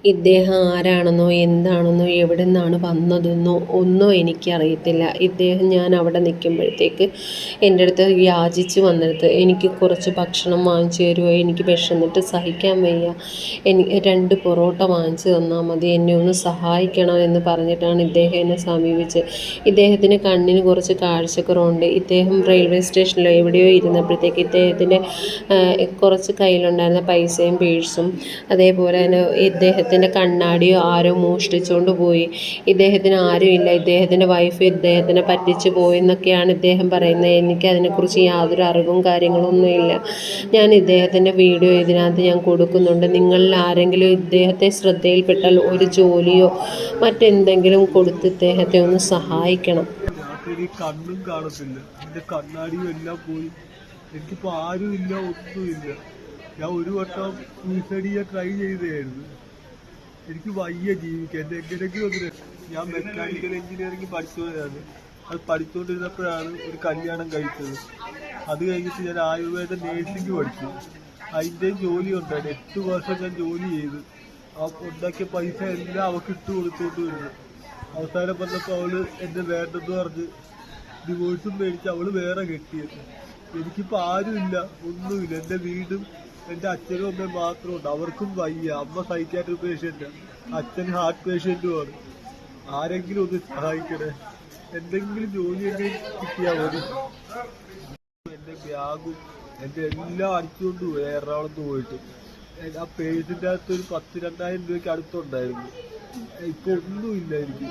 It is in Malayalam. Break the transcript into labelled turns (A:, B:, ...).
A: ഇദ്ദേഹം ആരാണെന്നോ എന്താണെന്നോ എവിടെ നിന്നാണ് വന്നതെന്നോ ഒന്നും എനിക്കറിയത്തില്ല. ഇദ്ദേഹം ഞാൻ അവിടെ നിൽക്കുമ്പോഴത്തേക്ക് എൻ്റെ അടുത്ത് യാചിച്ച് വന്നിടത്ത് എനിക്ക് കുറച്ച് ഭക്ഷണം വാങ്ങിച്ചു തരുമോ, എനിക്ക് വിശന്നിട്ട് സഹിക്കാൻ വയ്യ, എനിക്ക് 2 പൊറോട്ട വാങ്ങിച്ചു തന്നാൽ മതി, എന്നെ ഒന്ന് സഹായിക്കണം എന്ന് പറഞ്ഞിട്ടാണ് ഇദ്ദേഹം എന്നെ സമീപിച്ച്. ഇദ്ദേഹത്തിന് കണ്ണിന് കുറച്ച് കാഴ്ചക്കുറവുണ്ട്. ഇദ്ദേഹം റെയിൽവേ സ്റ്റേഷനിലോ എവിടെയോ ഇരുന്നപ്പോഴത്തേക്ക് ഇദ്ദേഹത്തിൻ്റെ കുറച്ച് കയ്യിലുണ്ടായിരുന്ന പൈസയും പേഴ്സും അതേപോലെ തന്നെ ഇദ്ദേഹത്തിൻ്റെ കണ്ണാടിയോ ആരോ മോഷ്ടിച്ചുകൊണ്ട് പോയി. ഇദ്ദേഹത്തിന് ആരുമില്ല, ഇദ്ദേഹത്തിൻ്റെ വൈഫ് ഇദ്ദേഹത്തിനെ പറ്റിച്ചു പോയെന്നൊക്കെയാണ് ഇദ്ദേഹം പറയുന്നത്. എനിക്കതിനെക്കുറിച്ച് യാതൊരു അറിവും കാര്യങ്ങളൊന്നുമില്ല. ഞാൻ ഇദ്ദേഹത്തിൻ്റെ വീഡിയോ ഇതിനകത്ത് ഞാൻ കൊടുക്കുന്നുണ്ട്. നിങ്ങളിൽ ആരെങ്കിലും ഇദ്ദേഹത്തെ ശ്രദ്ധയിൽപ്പെട്ടാൽ ഒരു ജോലിയോ മറ്റെന്തെങ്കിലും കൊടുത്ത് ഇദ്ദേഹത്തെ ഒന്ന് സഹായിക്കണം.
B: കണ്ണും കാണത്തില്ല, എൻ്റെ കണ്ണാടിയും എല്ലാം പോയി. എനിക്കിപ്പോൾ ആരുമില്ല, ഒന്നുമില്ല. ഞാൻ ഒരു വട്ടം സൂയിസൈഡ് ചെയ്യാൻ ട്രൈ ചെയ്തായിരുന്നു. എനിക്ക് വയ്യ ജീവിക്കാൻ. എൻ്റെ എങ്ങനെയെങ്കിലും ഒന്ന് ഞാൻ മെക്കാനിക്കൽ എഞ്ചിനീയറിംഗ് പഠിച്ചവരാണ്. അത് പഠിച്ചുകൊണ്ടിരുന്നപ്പോഴാണ് ഒരു കല്യാണം കഴിച്ചത്. അത് കഴിഞ്ഞിട്ട് ഞാൻ ആയുർവേദ നേഴ്സിംഗ് പഠിച്ചു. അതിൻ്റെയും ജോലി ഉണ്ടായിരുന്നു. 8 വർഷം ഞാൻ ജോലി ചെയ്ത് ആ ഉണ്ടാക്കിയ പൈസ എല്ലാം അവൾക്ക് ഇട്ട് കൊടുത്തോണ്ട് വരുന്നു. അവസാനം വന്നപ്പോൾ അവള് എന്നെ വേണ്ടെന്ന് പറഞ്ഞ് ഡിവോഴ്സും മേടിച്ച് അവള് വേറെ കെട്ടിയത്. എനിക്കിപ്പോൾ ആരുമില്ല, ഒന്നുമില്ല. എൻ്റെ വീടും എൻ്റെ അച്ഛനും അമ്മയും മാത്രമുണ്ട്. അവർക്കും വയ്യ. അമ്മ സൈക്കാട്രി പേഷ്യൻ്റ്, അച്ഛൻ ഹാർട്ട് പേഷ്യൻറ്റുമാണ്. ആരെങ്കിലും ഒന്ന് സഹായിക്കണേ. എന്തെങ്കിലും ജോലി എന്നെ കിട്ടിയാൽ മതി. എൻ്റെ ബാഗും എൻ്റെ എല്ലാം അടിച്ചുകൊണ്ട് പോയി എറണാകുളത്ത് പോയിട്ട്. ആ പേഴ്സിൻ്റെ അകത്ത് ഒരു 10,000-2,000 രൂപയ്ക്ക് അടുത്തുണ്ടായിരുന്നു. ഇപ്പോൾ ഒന്നുമില്ല എനിക്ക്.